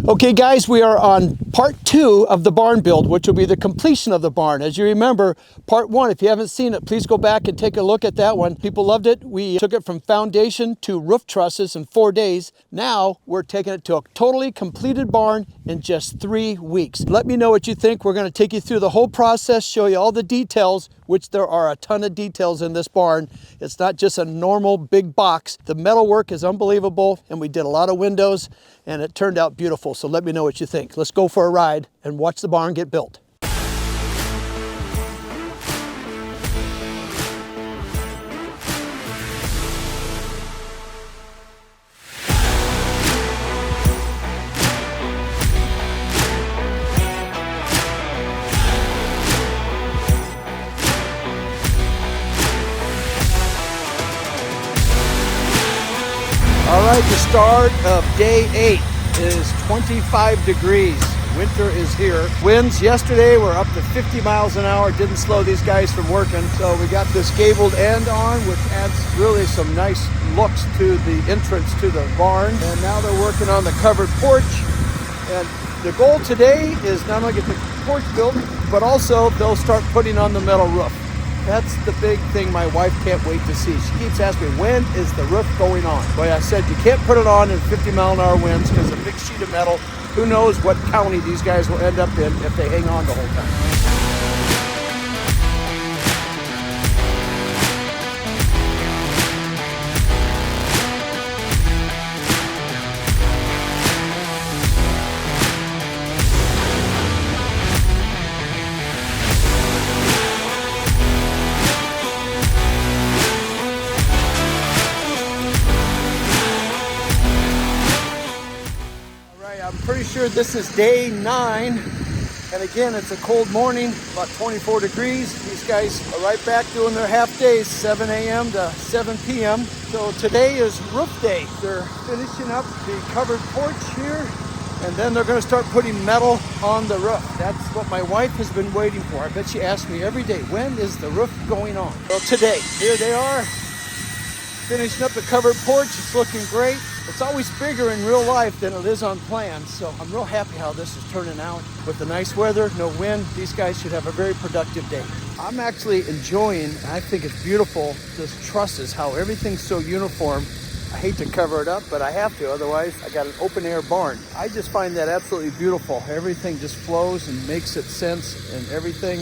Okay guys, we are on part 2 of the barn build, which will be the completion of the barn. As you remember, part 1, if you haven't seen it, please go back and take a look at that one. People loved it. We took it from foundation to roof trusses in 4 days. Now we're taking it to a totally completed barn in just 3 weeks. Let me know what you think. We're going to take you through the whole process, show you all the details, which there are a ton of details in this barn. It's not just a normal big box. The metalwork is unbelievable, and we did a lot of windows, and it turned out beautiful. So let me know what you think. Let's go for a ride and watch the barn get built. All right, the start of day 8 is 25 degrees. Winter is here. Winds yesterday were up to 50 miles an hour. Didn't slow these guys from working. So we got this gabled end on, which adds really some nice looks to the entrance to the barn. And now they're working on the covered porch. And the goal today is not only get the porch built, but also they'll start putting on the metal roof. That's the big thing my wife can't wait to see. She keeps asking me, when is the roof going on? But I said, you can't put it on in 50 mile an hour winds because a big sheet of metal, who knows what county these guys will end up in if they hang on the whole time. I'm pretty sure this is day 9, and again it's a cold morning, about 24 degrees. These guys are right back doing their half days, 7 a.m. to 7 p.m. So today is roof day. They're finishing up the covered porch here, and then they're going to start putting metal on the roof. That's what my wife has been waiting for. I bet she asks me every day, when is the roof going on? Well, today, here they are, finishing up the covered porch. It's looking great. It's always bigger in real life than it is on plans, so I'm real happy how this is turning out. With the nice weather, no wind, these guys should have a very productive day. I'm actually enjoying, I think it's beautiful, this trusses, how everything's so uniform. I hate to cover it up, but I have to, otherwise I got an open air barn. I just find that absolutely beautiful. Everything just flows and makes it sense, and everything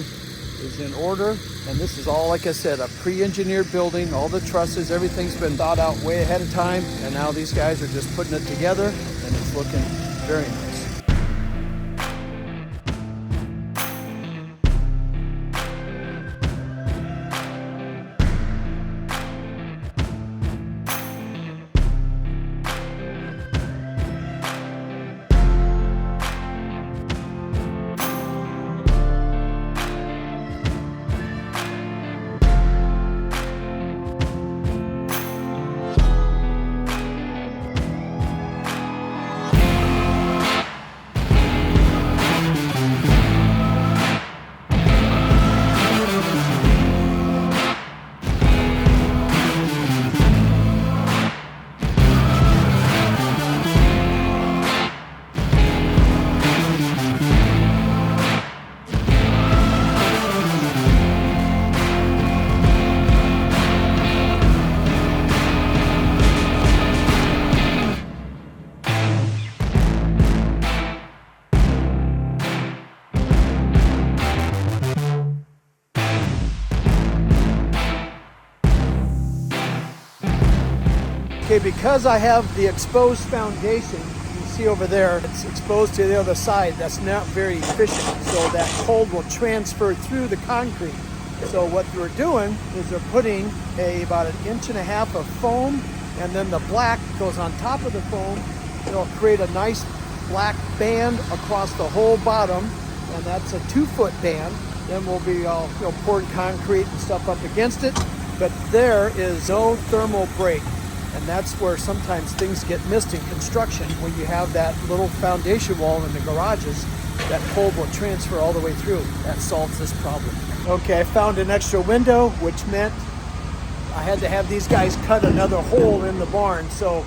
is in order. And this is all, like I said, a pre-engineered building. All the trusses, everything's been thought out way ahead of time, and now these guys are just putting it together, and it's looking very nice. Okay, because I have the exposed foundation, you can see over there, it's exposed to the other side. That's not very efficient, so that cold will transfer through the concrete. So what we're doing is they're putting about 1.5 inches of foam, and then the black goes on top of the foam. It'll create a nice black band across the whole bottom, and that's a 2-foot band. Then we'll be all pouring concrete and stuff up against it, but there is no thermal break. And that's where sometimes things get missed in construction. When you have that little foundation wall in the garages, that cold will transfer all the way through. That solves this problem. Okay, I found an extra window, which meant I had to have these guys cut another hole in the barn. So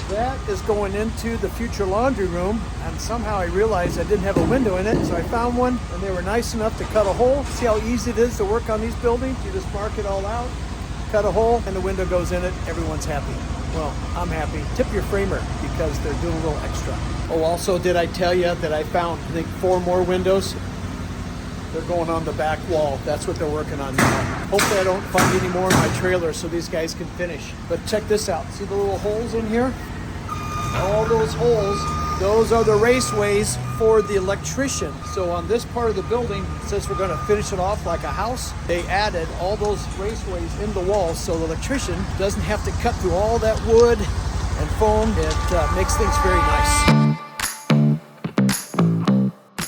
That is going into the future laundry room, and somehow I realized I didn't have a window in it, so I found one, and they were nice enough to cut a hole. See how easy it is to work on these buildings? You just mark it all out, cut a hole, and the window goes in it. Everyone's happy. Well, I'm happy. Tip your framer because they're doing a little extra. Oh, also, did I tell you that I found, I think, 4 more windows? They're going on the back wall. That's what they're working on now. Hopefully I don't find any more in my trailer so these guys can finish. But check this out. See the little holes in here? All those holes, those are the raceways for the electrician. So on this part of the building, since we're going to finish it off like a house, they added all those raceways in the walls so the electrician doesn't have to cut through all that wood and foam. It makes things very nice.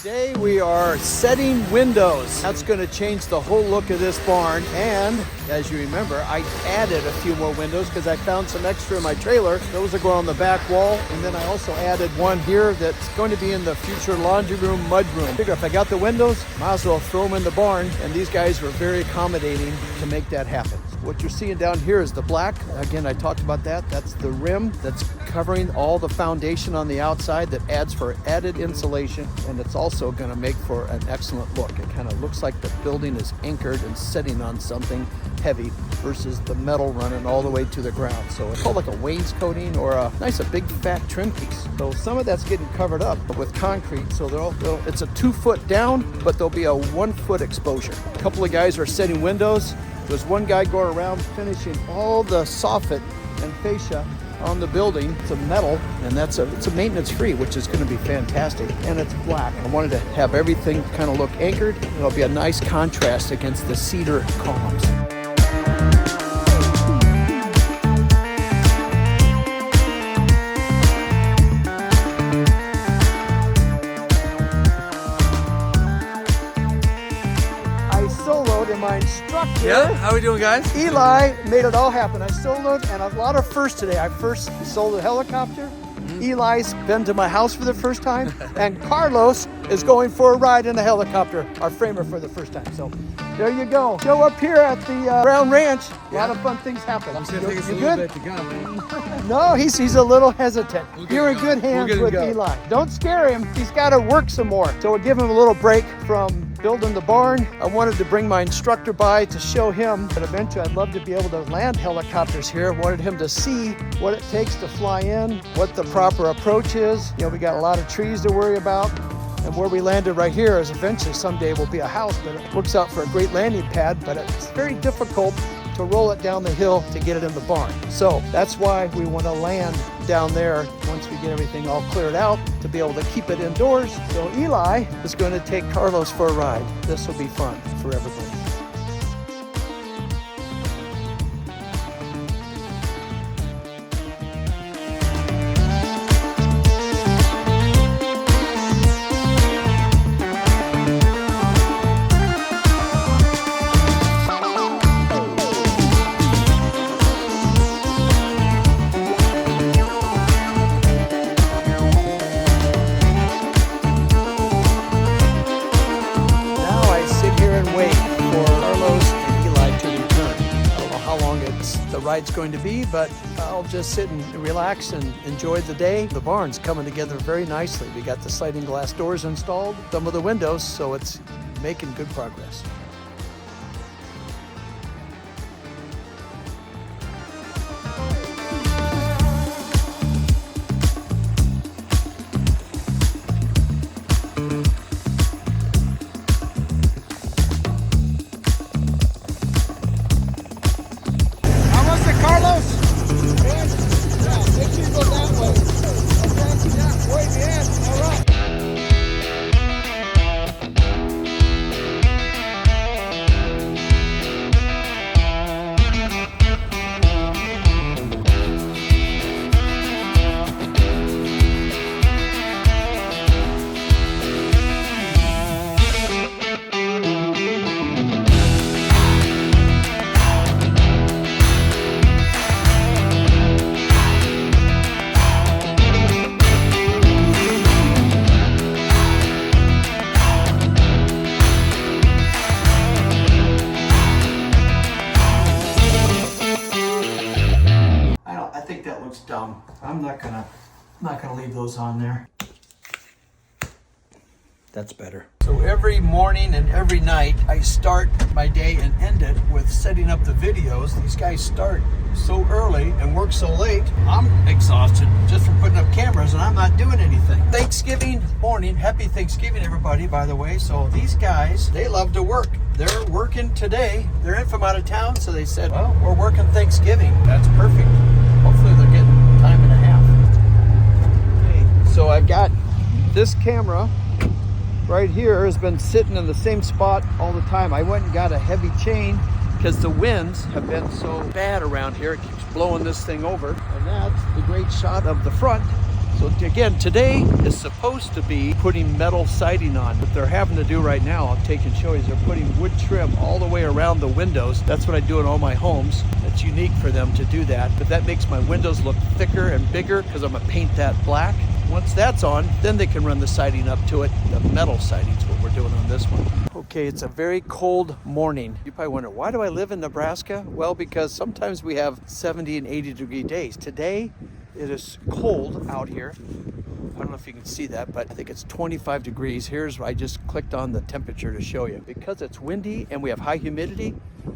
Today we are setting windows. That's going to change the whole look of this barn. And as you remember, I added a few more windows because I found some extra in my trailer. Those are going on the back wall. And then I also added one here that's going to be in the future laundry room, mud room. I figure if I got the windows, might as well throw them in the barn. And these guys were very accommodating to make that happen. What you're seeing down here is the black. Again, I talked about that. That's the rim that's covering all the foundation on the outside that adds for added insulation. And it's also going to make for an excellent look. It kind of looks like the building is anchored and sitting on something heavy versus the metal running all the way to the ground. So it's called like a wainscoting or a big fat trim piece. So some of that's getting covered up with concrete. So it's a 2 foot down, but there'll be a 1 foot exposure. A couple of guys are setting windows. There's one guy going around finishing all the soffit and fascia on the building. It's a metal, and it's a maintenance free, which is going to be fantastic. And it's black. I wanted to have everything kind of look anchored. It'll be a nice contrast against the cedar columns. My instructor. Yeah, how we doing, guys? Eli made it all happen. I soloed and a lot of firsts today. I first sold a helicopter. Eli's been to my house for the first time, and Carlos is going for a ride in a helicopter, our framer, for the first time. So there you go. Show up here at the Brown Ranch. A lot of fun things happen. It's gonna take us a little bit to go. No, he's a little hesitant. You're in good hands with Eli. Don't scare him. He's got to work some more. So we'll give him a little break from building the barn. I wanted to bring my instructor by to show him that eventually I'd love to be able to land helicopters here. I wanted him to see what it takes to fly in, what the proper approach is. You know, we got a lot of trees to worry about. And where we landed right here is eventually someday will be a house, but it works out for a great landing pad, but it's very difficult to roll it down the hill to get it in the barn. So that's why we want to land down there once we get everything all cleared out to be able to keep it indoors. So Eli is going to take Carlos for a ride. This will be fun for everybody. Ride's going to be, but I'll just sit and relax and enjoy the day. The barn's coming together very nicely. We got the sliding glass doors installed, some of the windows, so it's making good progress. I'm not gonna leave those on there. That's better. So every morning and every night, I start my day and end it with setting up the videos. These guys start so early and work so late. I'm exhausted just from putting up cameras and I'm not doing anything. Thanksgiving morning. Happy Thanksgiving, everybody, by the way. So these guys, they love to work. They're working today. They're in from out of town, so they said, well, we're working Thanksgiving. That's perfect. Hopefully they're getting time and a half. Okay. So I've got this camera right here has been sitting in the same spot all the time. I went and got a heavy chain because the winds have been so bad around here. It keeps blowing this thing over. And that's the great shot of the front. So again, today is supposed to be putting metal siding on. What they're having to do right now, I'll take and show you, is they're putting wood trim all the way around the windows. That's what I do in all my homes. It's unique for them to do that. But that makes my windows look thicker and bigger because I'm gonna paint that black. Once that's on, then they can run the siding up to it. The metal siding is what we're doing on this one. Okay, it's a very cold morning. You probably wonder, why do I live in Nebraska? Well, because sometimes we have 70 and 80 degree days. Today, it is cold out here. I don't know if you can see that, but I think it's 25 degrees. I just clicked on the temperature to show you. Because it's windy and we have high humidity,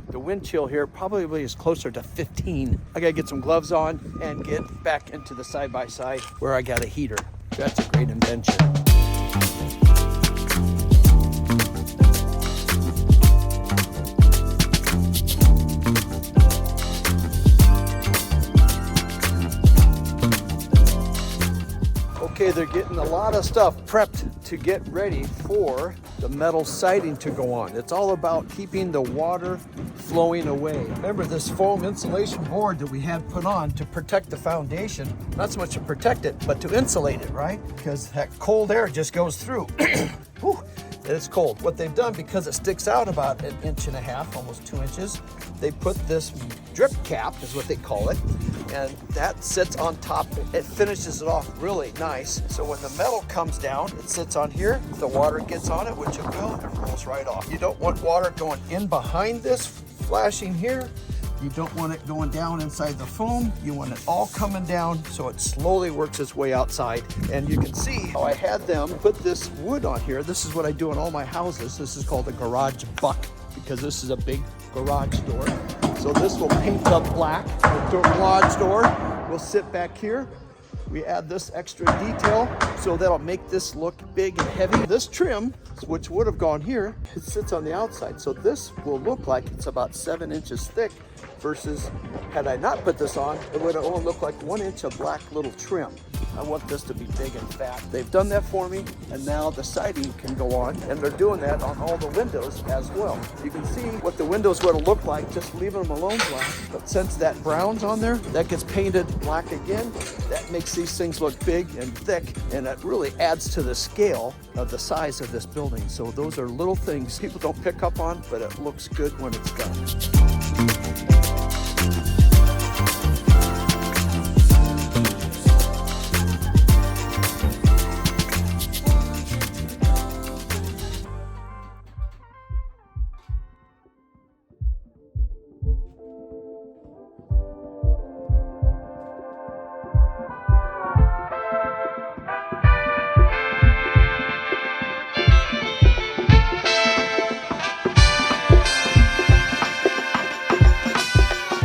the wind chill here probably is closer to 15. I gotta get some gloves on and get back into the side-by-side where I got a heater. That's a great invention. Okay, they're getting a lot of stuff prepped to get ready for the metal siding to go on. It's all about keeping the water flowing away. Remember this foam insulation board that we had put on to protect the foundation, not so much to protect it, but to insulate it, right? Because that cold air just goes through. Whew, and it's cold. What they've done, because it sticks out about 1.5 inches, almost 2 inches, they put this drip cap, is what they call it, and that sits on top. It finishes it off really nice. So when the metal comes down, it sits on here. If the water gets on it, which it will, it rolls right off. You don't want water going in behind this, flashing here. You don't want it going down inside the foam. You want it all coming down so it slowly works its way outside. And you can see how I had them put this wood on here. This is what I do in all my houses. This is called a garage buck because this is a big garage door. So this will paint up black. The garage door will sit back here. We add this extra detail so that'll make this look big and heavy. This trim, which would have gone here, it sits on the outside. So this will look like it's about 7 inches thick versus had I not put this on, it would have only looked like 1 inch of black little trim. I want this to be big and fat. They've done that for me, and now the siding can go on, and they're doing that on all the windows as well. You can see what the windows would have looked like just leaving them alone black. But since that brown's on there, that gets painted black again. That makes these things look big and thick, and it really adds to the scale of the size of this building. So those are little things people don't pick up on, but it looks good when it's done.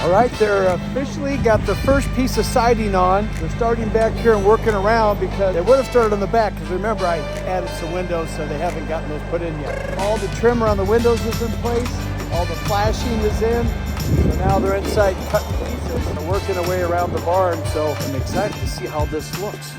All right, they're officially got the first piece of siding on. They're starting back here and working around because they would have started on the back because remember I added some windows so they haven't gotten those put in yet. All the trim around the windows is in place. All the flashing is in. So now they're inside cutting pieces and working their way around the barn. So I'm excited to see how this looks.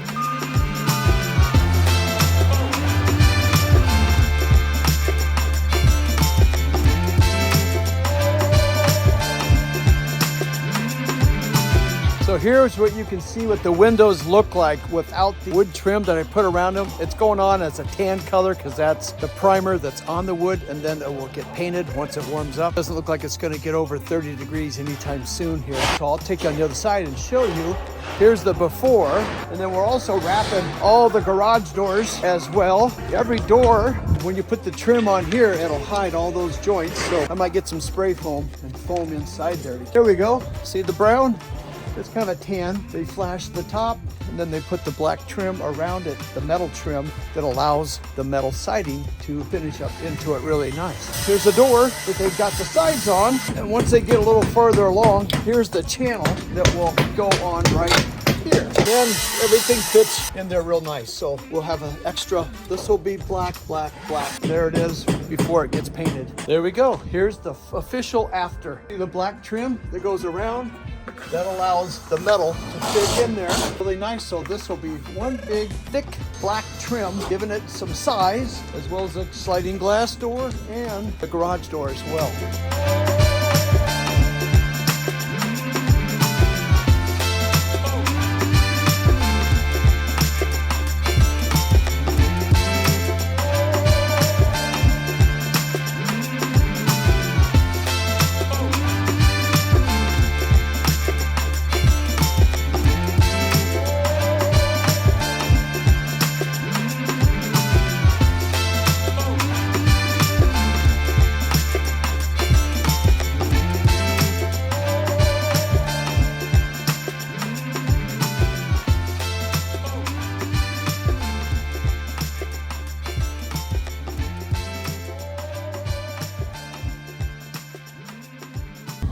So here's what you can see what the windows look like without the wood trim that I put around them. It's going on as a tan color because that's the primer that's on the wood, and then it will get painted once it warms up. Doesn't look like it's going to get over 30 degrees anytime soon here. So I'll take you on the other side and show you. Here's the before, and then we're also wrapping all the garage doors as well. Every door, when you put the trim on here, it'll hide all those joints. So I might get some spray foam and foam inside there. There we go. See the brown? It's kind of a tan. They flash the top and then they put the black trim around it, the metal trim that allows the metal siding to finish up into it really nice. Here's the door that they've got the sides on, and once they get a little further along, here's the channel that will go on right here. Then everything fits in there real nice. So we'll have an extra, this will be black, black, black. There it is before it gets painted. There we go. Here's the official after. See the black trim that goes around? That allows the metal to fit in there really nice. So this will be one big thick black trim, giving it some size, as well as a sliding glass door and the garage door as well.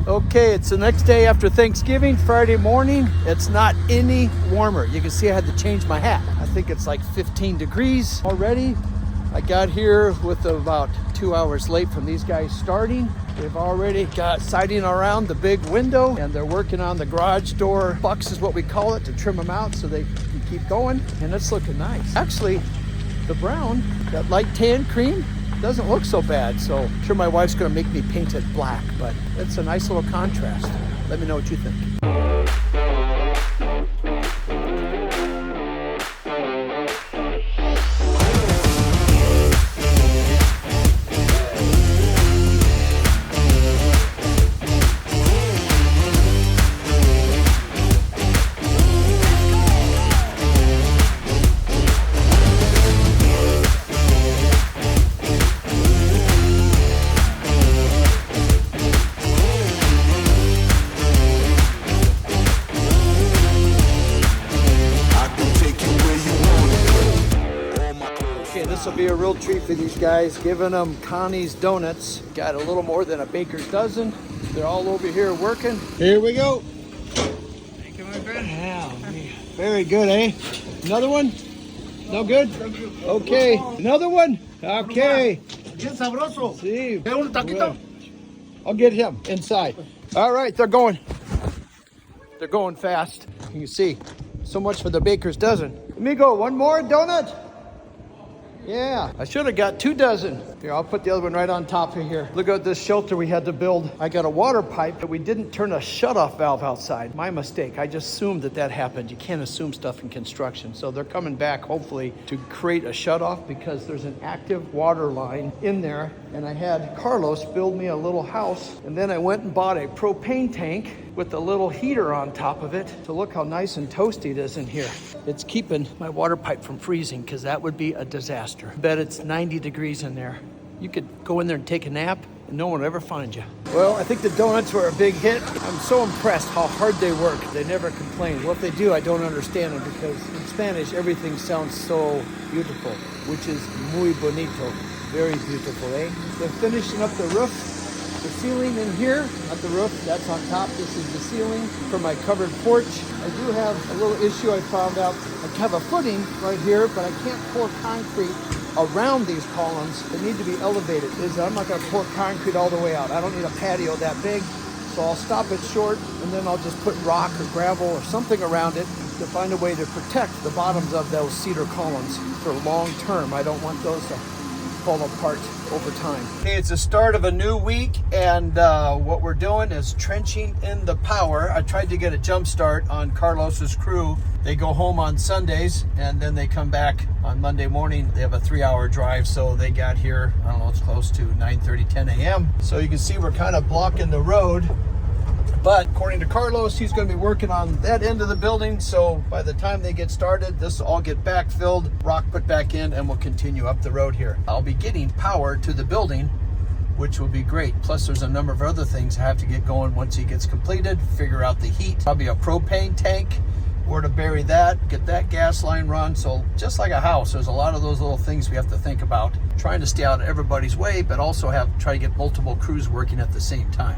Okay, it's the next day after Thanksgiving, Friday morning. It's not any warmer. You can see I had to change my hat. I think it's like 15 degrees already. I got here with about 2 hours late from these guys starting. They've already got siding around the big window and they're working on the garage door bucks is what we call it, to trim them out so they can keep going, and it's looking nice. Actually, the brown, that light tan cream, doesn't look so bad, so I'm sure my wife's gonna make me paint it black, but it's a nice little contrast. Let me know what you think. This will be a real treat for these guys, giving them Connie's Donuts. Got a little more than a baker's dozen. They're all over here working. Here we go. Thank you, my friend. Yeah, very good, eh? Another one? No good? Okay, another one? Okay. Bien sabroso. See, ¿Quieres un taquito? I'll get him inside. All right, they're going. They're going fast. You can see, so much for the baker's dozen. Amigo, one more donut? Yeah, I should have got 2 dozen. Here, I'll put the other one right on top of here. Look at this shelter we had to build. I got a water pipe, but we didn't turn a shutoff valve outside. My mistake. I just assumed that happened. You can't assume stuff in construction. So they're coming back, hopefully, to create a shutoff because there's an active water line in there. And I had Carlos build me a little house. And then I went and bought a propane tank with a little heater on top of it. So look how nice and toasty it is in here. It's keeping my water pipe from freezing because that would be a disaster. I bet it's 90 degrees in there. You could go in there and take a nap and no one will ever find you. Well, I think the donuts were a big hit. I'm so impressed how hard they work. They never complain. What they do, I don't understand it because in Spanish, everything sounds so beautiful, which is muy bonito. Very beautiful, eh? They're finishing up the roof. The ceiling in here, not the roof, that's on top. This is the ceiling for my covered porch. I do have a little issue I found out. I have a footing right here, but I can't pour concrete around these columns. They need to be elevated. I'm not gonna pour concrete all the way out. I don't need a patio that big. So I'll stop it short and then I'll just put rock or gravel or something around it to find a way to protect the bottoms of those cedar columns for long term. I don't want those to fall apart over time. Hey, it's the start of a new week and what we're doing is trenching in the power. I tried to get a jump start on Carlos's crew. They go home on Sundays and then they come back on Monday morning. They have a 3-hour drive, so they got here, I don't know, it's close to 9:30, 10 a.m. So you can see we're kind of blocking the road. But according to Carlos, he's going to be working on that end of the building. So by the time they get started, this will all get backfilled, rock put back in, and we'll continue up the road here. I'll be getting power to the building which will be great. Plus there's a number of other things I have to get going once he gets completed. Figure out the heat, probably a propane tank, where to bury that, get that gas line run. So just like a house, there's a lot of those little things we have to think about. Trying to stay out of everybody's way, but also try to get multiple crews working at the same time.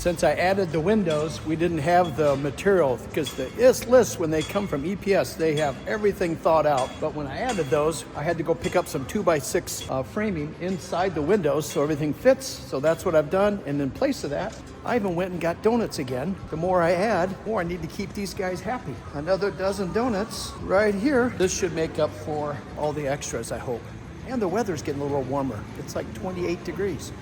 Since I added the windows, we didn't have the material, because this list, when they come from EPS, they have everything thought out. But when I added those, I had to go pick up some 2x6 framing inside the windows so everything fits. So that's what I've done. And in place of that, I even went and got donuts again. The more I add, the more I need to keep these guys happy. Another dozen donuts right here. This should make up for all the extras, I hope. And the weather's getting a little warmer. It's like 28 degrees.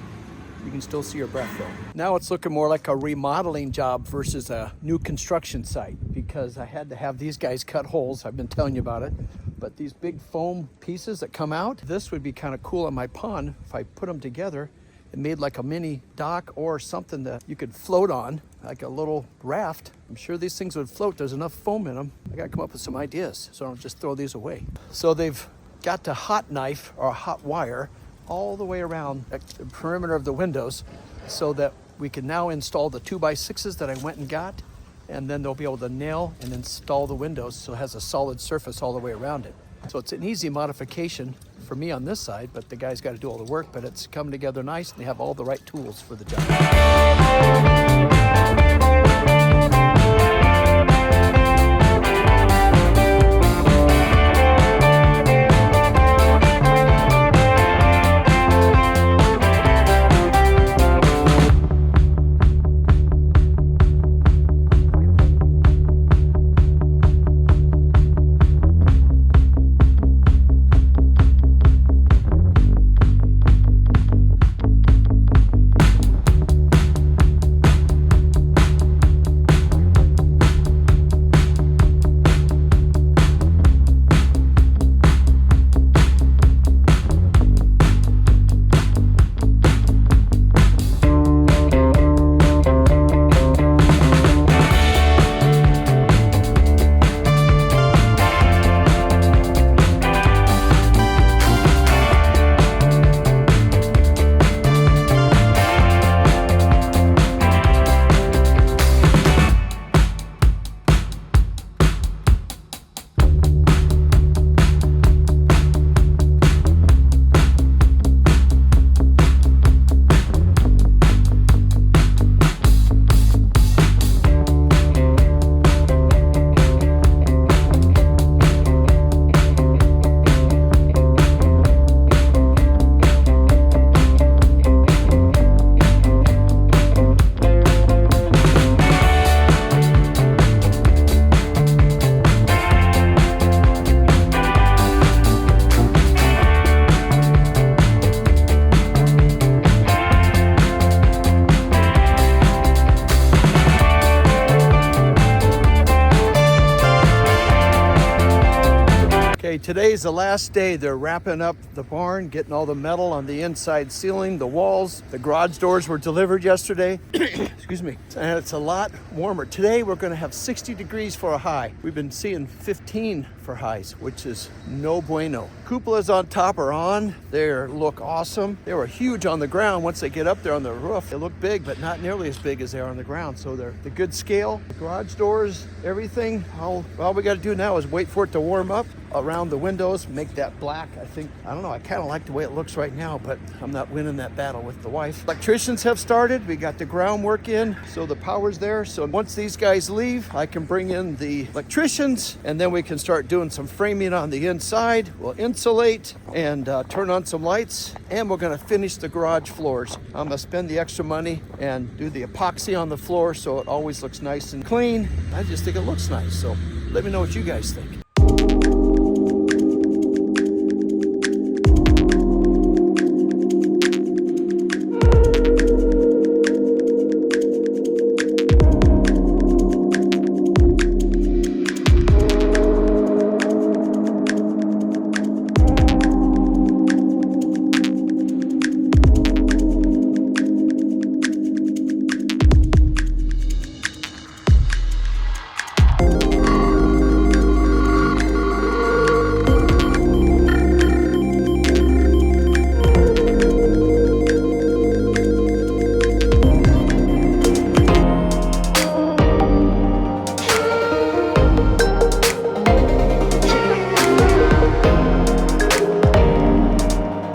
You can still see your breath though. Now it's looking more like a remodeling job versus a new construction site, because I had to have these guys cut holes. I've been telling you about it. But these big foam pieces that come out, this would be kind of cool on my pond if I put them together and made like a mini dock or something that you could float on, like a little raft. I'm sure these things would float. There's enough foam in them. I gotta come up with some ideas so I don't just throw these away. So they've got to hot knife or hot wire all the way around the perimeter of the windows so that we can now install the 2x6s that I went and got, and then they'll be able to nail and install the windows so it has a solid surface all the way around it. So it's an easy modification for me on this side, but the guys got to do all the work, but it's coming together nice and they have all the right tools for the job. today's the last day. They're wrapping up the barn, getting all the metal on the inside ceiling, the walls. The garage doors were delivered yesterday. Excuse me. And it's a lot warmer. Today we're going to have 60 degrees for a high. We've been seeing 15 for highs, which is no bueno. Cupolas on top are on. They look awesome. They were huge on the ground. Once they get up there on the roof, they look big, but not nearly as big as they are on the ground. So they're the good scale. The garage doors, everything. All we got to do now is wait for it to warm up around the windows, make that black. I don't know, I kind of like the way it looks right now, but I'm not winning that battle with the wife. Electricians have started. We got the groundwork in, so the power's there. So once these guys leave, I can bring in the electricians, and then we can start doing some framing on the inside. We'll insulate and turn on some lights, and we're gonna finish the garage floors. I'm gonna spend the extra money and do the epoxy on the floor so it always looks nice and clean. I just think it looks nice, so let me know what you guys think.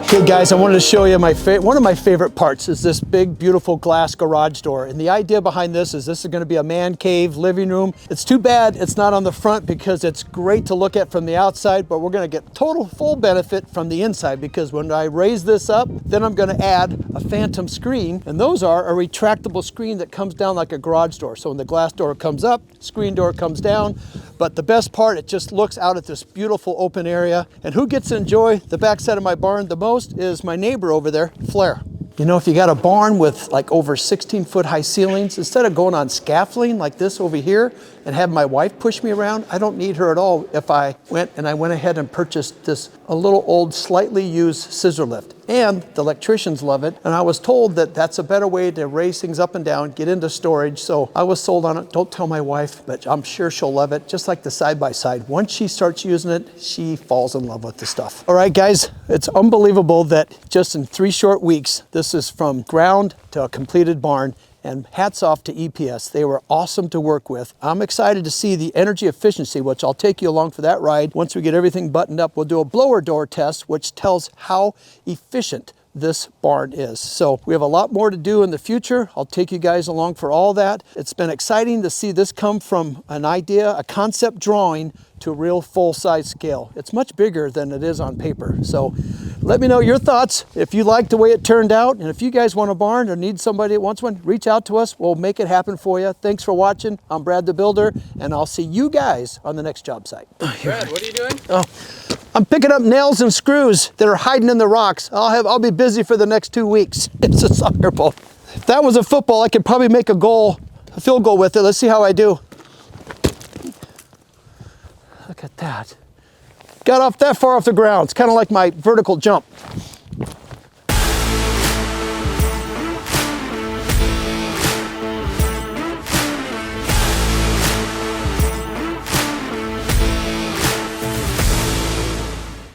Okay guys, I wanted to show you one of my favorite parts is this big, beautiful glass garage door. And the idea behind this is going to be a man cave, living room. It's too bad it's not on the front because it's great to look at from the outside, but we're going to get full benefit from the inside because when I raise this up, then I'm going to add a phantom screen. And those are a retractable screen that comes down like a garage door. So when the glass door comes up, screen door comes down. But the best part, it just looks out at this beautiful open area. And who gets to enjoy the backside of my barn the most is my neighbor over there, Flair. You know, if you got a barn with like over 16-foot high ceilings, instead of going on scaffolding like this over here and have my wife push me around, I don't need her at all if I went ahead and purchased this a little old, slightly used scissor lift. And the electricians love it. And I was told that that's a better way to raise things up and down, get into storage. So I was sold on it. Don't tell my wife, but I'm sure she'll love it. Just like the side-by-side. Once she starts using it, she falls in love with the stuff. All right, guys, it's unbelievable that just in 3 short weeks, this is from ground to a completed barn. And hats off to EPS. They were awesome to work with. I'm excited to see the energy efficiency, which I'll take you along for that ride. Once we get everything buttoned up, we'll do a blower door test, which tells how efficient this barn is. So we have a lot more to do in the future. I'll take you guys along for all that. It's been exciting to see this come from an idea, a concept drawing, to a real full-size scale. It's much bigger than it is on paper. So let me know your thoughts. If you like the way it turned out, and if you guys want a barn or need somebody that wants one, reach out to us. We'll make it happen for you. Thanks for watching. I'm Brad the Builder, and I'll see you guys on the next job site. Brad, what are you doing? Oh, I'm picking up nails and screws that are hiding in the rocks. I'll be busy for the next 2 weeks. It's a soccer ball. If that was a football, I could probably make a field goal with it. Let's see how I do. Look at that. Got off that far off the ground. It's kind of like my vertical jump.